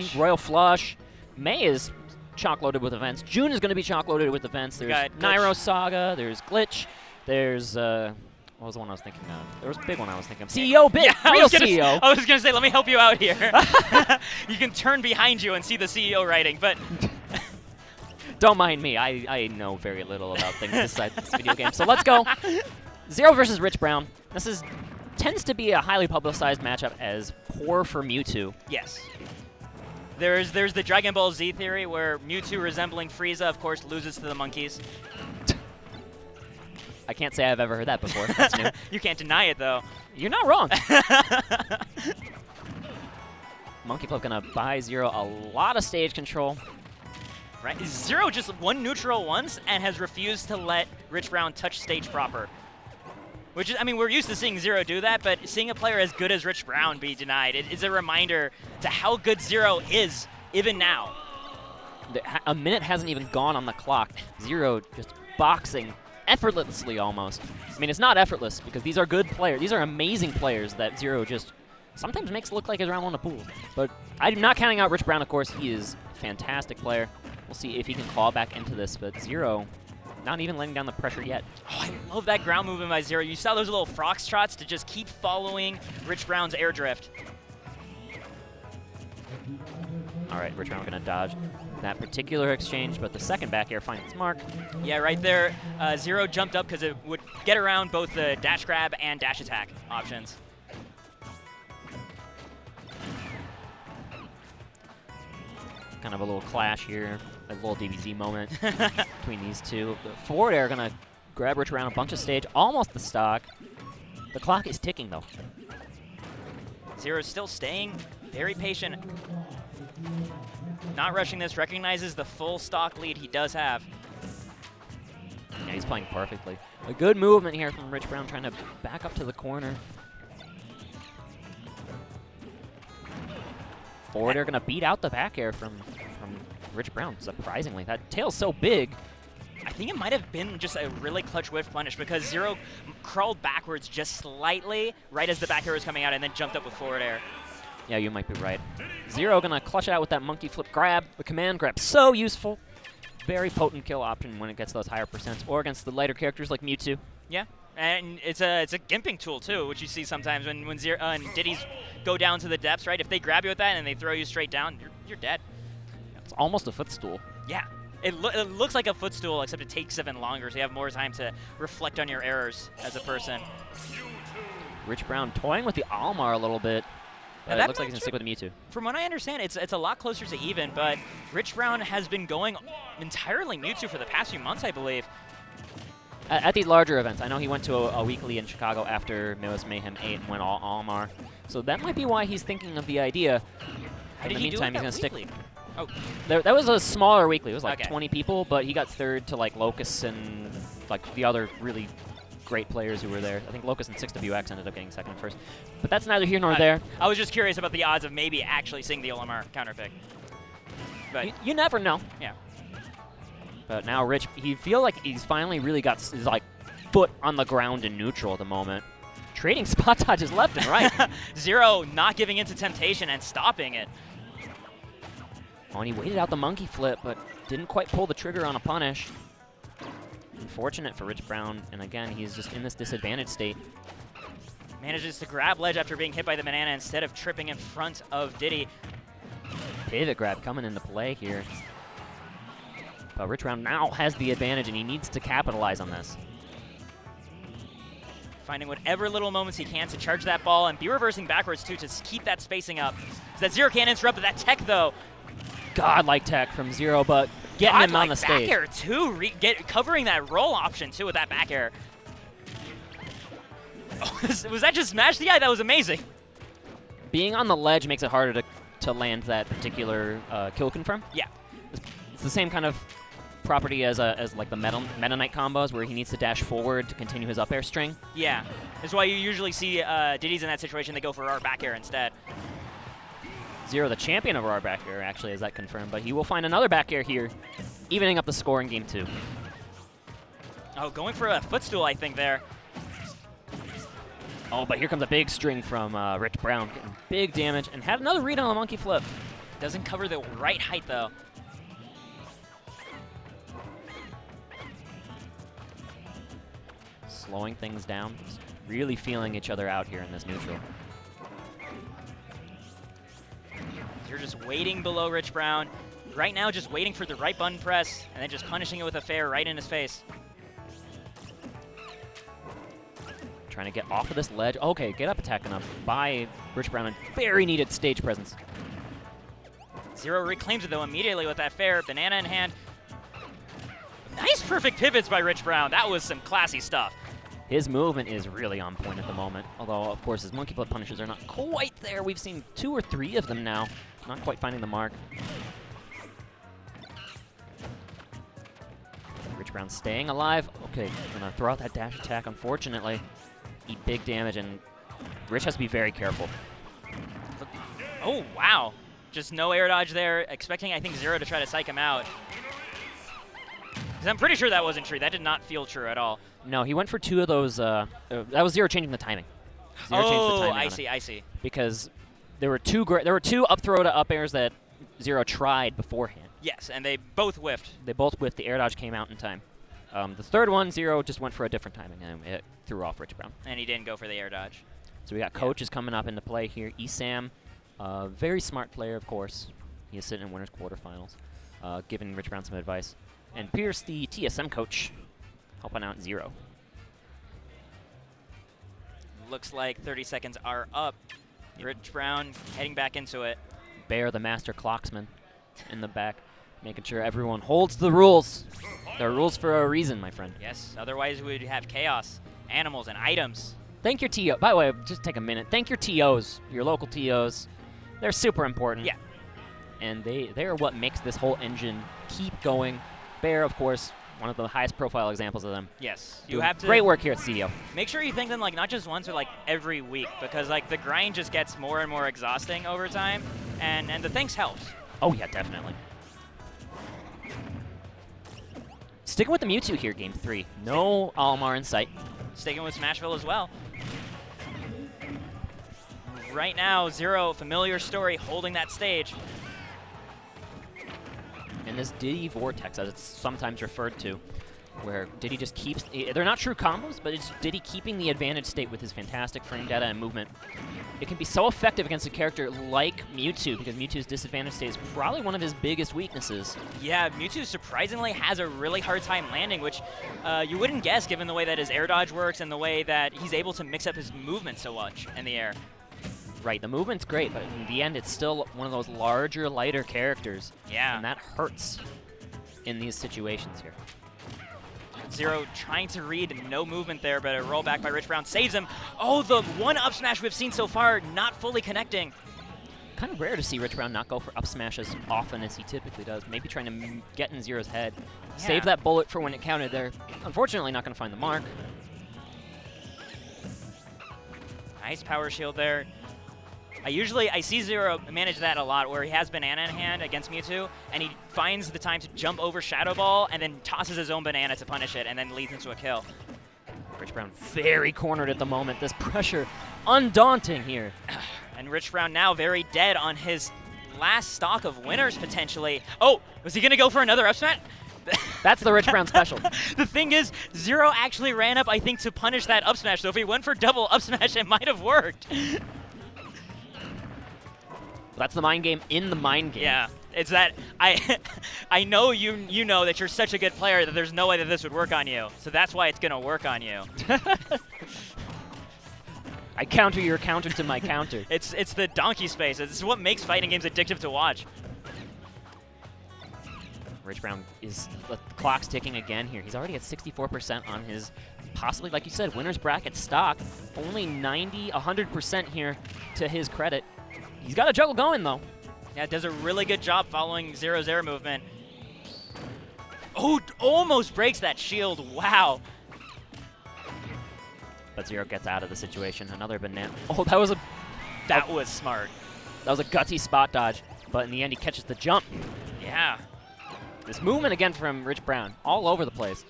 Flush. Royal Flush. May is chock-loaded with events. June is going to be chock-loaded with events. There's Nairo Saga. There's Glitch. There's, what was the one I was thinking of? There was a big one I was thinking of. CEO Bit! Yeah, Real CEO! I was going to say, let me help you out here. You can turn behind you and see the CEO writing, but... Don't mind me. I know very little about things besides this video game. So let's go. ZeRo versus Rich Brown. This tends to be a highly publicized matchup as poor for Mewtwo. Yes. There's the Dragon Ball Z theory where Mewtwo resembling Frieza, of course, loses to the monkeys. I can't say I've ever heard that before. That's new. You can't deny it, though. You're not wrong. Monkey Flip gonna buy ZeRo a lot of stage control. Right? ZeRo just won neutral once and has refused to let Rich Brown touch stage proper. Which is, I mean, we're used to seeing ZeRo do that, but seeing a player as good as Rich Brown be denied, it is a reminder to how good ZeRo is, even now. A minute hasn't even gone on the clock. ZeRo just boxing effortlessly almost. I mean, it's not effortless because these are good players. These are amazing players that ZeRo just sometimes makes it look like he's round one of the pool. But I'm not counting out Rich Brown, of course. He is a fantastic player. We'll see if he can claw back into this, but ZeRo not even letting down the pressure yet. Oh, I love that ground movement by ZeRo. You saw those little foxtrots to just keep following Rich Brown's air drift. All right, Rich Brown gonna dodge that particular exchange, but the second back air finds its mark. Yeah, right there, ZeRo jumped up because it would get around both the dash grab and dash attack options. Kind of a little clash here, a little DBZ moment between these two. The forward air gonna grab Rich Brown a bunch of stage, almost the stock. The clock is ticking though. ZeRo's still staying very patient. Not rushing this, recognizes the full stock lead he does have. Yeah, he's playing perfectly. A good movement here from Rich Brown trying to back up to the corner. Forward air gonna beat out the back air from Rich Brown, surprisingly. That tail's so big. I think it might have been just a really clutch whiff punish because ZeRo crawled backwards just slightly right as the back air was coming out and then jumped up with forward air. Yeah, you might be right. ZeRo gonna clutch it out with that monkey flip grab. The command grab, so useful. Very potent kill option when it gets those higher percents or against the lighter characters like Mewtwo. Yeah, and it's a gimping tool too, which you see sometimes when ZeRo and Diddy's go down to the depths, right? If they grab you with that and they throw you straight down, you're dead. It's almost a footstool. Yeah, it looks like a footstool, except it takes even longer, so you have more time to reflect on your errors as a person. Rich Brown toying with the Almar a little bit. But it looks like he's going to stick with the Mewtwo. From what I understand, it's a lot closer to even, but Rich Brown has been going entirely Mewtwo for the past few months, I believe. At these larger events. I know he went to a weekly in Chicago after Mirror's Mayhem 8 and went all Almar. So that might be why he's thinking of the idea. In the meantime, he's going to stick. Oh. That was a smaller weekly. It was like 20 people, but he got third to like Locust and like the other really great players who were there. I think Locust and 6WX ended up getting second and first. But that's neither here nor there. I was just curious about the odds of maybe actually seeing the Olimar counterpick. But you never know. Yeah. But now Rich, he feel like he's finally really got his like foot on the ground in neutral at the moment. Trading spot dodges left and right. ZeRo not giving into temptation and stopping it. Oh, and he waited out the monkey flip, but didn't quite pull the trigger on a punish. Unfortunate for Rich Brown, and again, he's just in this disadvantaged state. Manages to grab ledge after being hit by the banana instead of tripping in front of Diddy. Pivot grab coming into play here. But Rich Brown now has the advantage, and he needs to capitalize on this. Finding whatever little moments he can to charge that ball and be reversing backwards, too, to keep that spacing up. So that ZeRo can't interrupt, but that tech, though. Godlike tech from ZeRo, but getting him on the stage. Back air, too. Covering that roll option, too, with that back air. Oh, was that just smash? Yeah, that was amazing. Being on the ledge makes it harder to land that particular kill confirm. Yeah. It's the same kind of property as like the Meta Knight combos, where he needs to dash forward to continue his up air string. Yeah. That's why you usually see Diddy's in that situation. They go for our back air instead. ZeRo, the champion of our back air, actually, has that confirmed, but he will find another back air here, evening up the score in game 2. Oh, going for a footstool, I think, there. Oh, but here comes a big string from Rich Brown, getting big damage, and had another read on the monkey flip. Doesn't cover the right height, though. Slowing things down. Just really feeling each other out here in this neutral. You're just waiting below Rich Brown. Right now, just waiting for the right button press, and then just punishing it with a fair right in his face. Trying to get off of this ledge. Okay, get up attack enough by Rich Brown, and very needed stage presence. ZeRo reclaims it, though, immediately with that fair. Banana in hand. Nice perfect pivots by Rich Brown. That was some classy stuff. His movement is really on point at the moment, although, of course, his monkey flip punishes are not quite there. We've seen 2 or 3 of them now. Not quite finding the mark. Rich Brown staying alive. Okay, gonna throw out that dash attack, unfortunately. Eat big damage, and Rich has to be very careful. Oh, wow. Just no air dodge there. Expecting, I think, ZeRo to try to psych him out. Because I'm pretty sure that wasn't true. That did not feel true at all. No, he went for 2 of those. That was ZeRo changing the timing. ZeRo changed the timing I see. Because there were 2 up throw to up airs that ZeRo tried beforehand. Yes, and they both whiffed. They both whiffed. The air dodge came out in time. The third one, ZeRo just went for a different timing, and it threw off Rich Brown. And he didn't go for the air dodge. So we got coaches coming up into play here. Esam, very smart player, of course. He is sitting in winners quarterfinals, giving Rich Brown some advice. And Pierce, the TSM coach, helping out ZeRo. Looks like 30 seconds are up. Rich Brown heading back into it. Bear, the master clocksman, in the back, making sure everyone holds the rules. There are rules for a reason, my friend. Yes, otherwise we would have chaos, animals, and items. Thank your TO. By the way, just take a minute. Thank your TOs, your local TOs. They're super important. Yeah. And they are what makes this whole engine keep going. Bear, of course, one of the highest profile examples of them. Yes, you have to. Great work here at CEO. Make sure you thank them like not just once, but like every week, because like the grind just gets more and more exhausting over time, and the thanks helps. Oh yeah, definitely. Sticking with the Mewtwo here, game 3. No Almar in sight. Sticking with Smashville as well. Right now, ZeRo, familiar story, holding that stage. And this Diddy Vortex, as it's sometimes referred to, where Diddy just keeps, they're not true combos, but it's Diddy keeping the advantage state with his fantastic frame data and movement. It can be so effective against a character like Mewtwo, because Mewtwo's disadvantage state is probably one of his biggest weaknesses. Yeah, Mewtwo surprisingly has a really hard time landing, which you wouldn't guess given the way that his air dodge works and the way that he's able to mix up his movement so much in the air. Right, the movement's great, but in the end, it's still one of those larger, lighter characters. Yeah. And that hurts in these situations here. ZeRo trying to read, no movement there, but a roll back by Rich Brown saves him. Oh, the one up smash we've seen so far, not fully connecting. Kind of rare to see Rich Brown not go for up smash as often as he typically does. Maybe trying to get in ZeRo's head. Yeah. Save that bullet for when it counted there. Unfortunately, not going to find the mark. Nice power shield there. I see ZeRo manage that a lot, where he has banana in hand against Mewtwo, and he finds the time to jump over Shadow Ball and then tosses his own banana to punish it, and then leads into a kill. Rich Brown very cornered at the moment. This pressure undaunting here. And Rich Brown now very dead on his last stock of winners, potentially. Oh, was he going to go for another up smash? That's the Rich Brown special. The thing is, ZeRo actually ran up, I think, to punish that up smash, so if he went for double up smash, it might have worked. That's the mind game in the mind game. Yeah, it's that I know you know that you're such a good player that there's no way that this would work on you. So that's why it's going to work on you. I counter your counter to my counter. It's the donkey space. It's what makes fighting games addictive to watch. Rich Brown is, the clock's ticking again here. He's already at 64% on his, possibly, like you said, winner's bracket stock. Only 90, 100% here to his credit. He's got a juggle going, though. Yeah, does a really good job following ZeRo's air movement. Oh, almost breaks that shield. Wow. But ZeRo gets out of the situation. Another banana. Oh, that was smart. That was a gutsy spot dodge. But in the end, he catches the jump. Yeah. This movement again from Rich Brown, all over the place.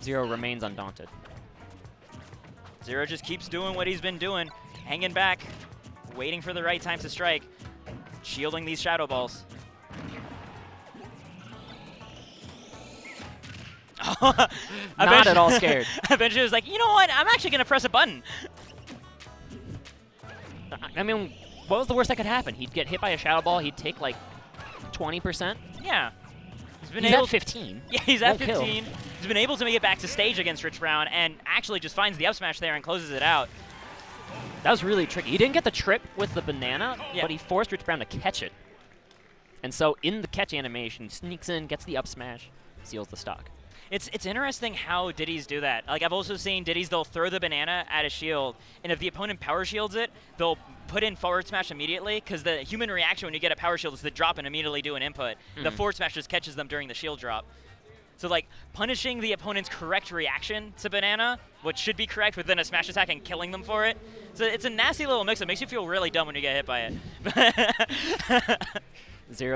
ZeRo remains undaunted. ZeRo just keeps doing what he's been doing, hanging back, waiting for the right time to strike. shielding these Shadow Balls. Not at all scared. Eventually, was like, you know what? I'm actually going to press a button. I mean, what was the worst that could happen? He'd get hit by a Shadow Ball. He'd take like 20%. Yeah. He's at 15. Yeah, he's at Won't 15. kill. He's been able to make it back to stage against Rich Brown and actually just finds the up smash there and closes it out. That was really tricky. He didn't get the trip with the banana, yeah. but he forced Rich Brown to catch it. And so in the catch animation, sneaks in, gets the up smash, seals the stock. It's interesting how Diddy's do that. Like, I've also seen Diddy's, they'll throw the banana at a shield, and if the opponent power shields it, they'll put in forward smash immediately, because the human reaction when you get a power shield is to drop and immediately do an input. The forward smash just catches them during the shield drop. So, like, punishing the opponent's correct reaction to banana, what should be correct within a smash attack, and killing them for it. So it's a nasty little mix that makes you feel really dumb when you get hit by it. ZeRo's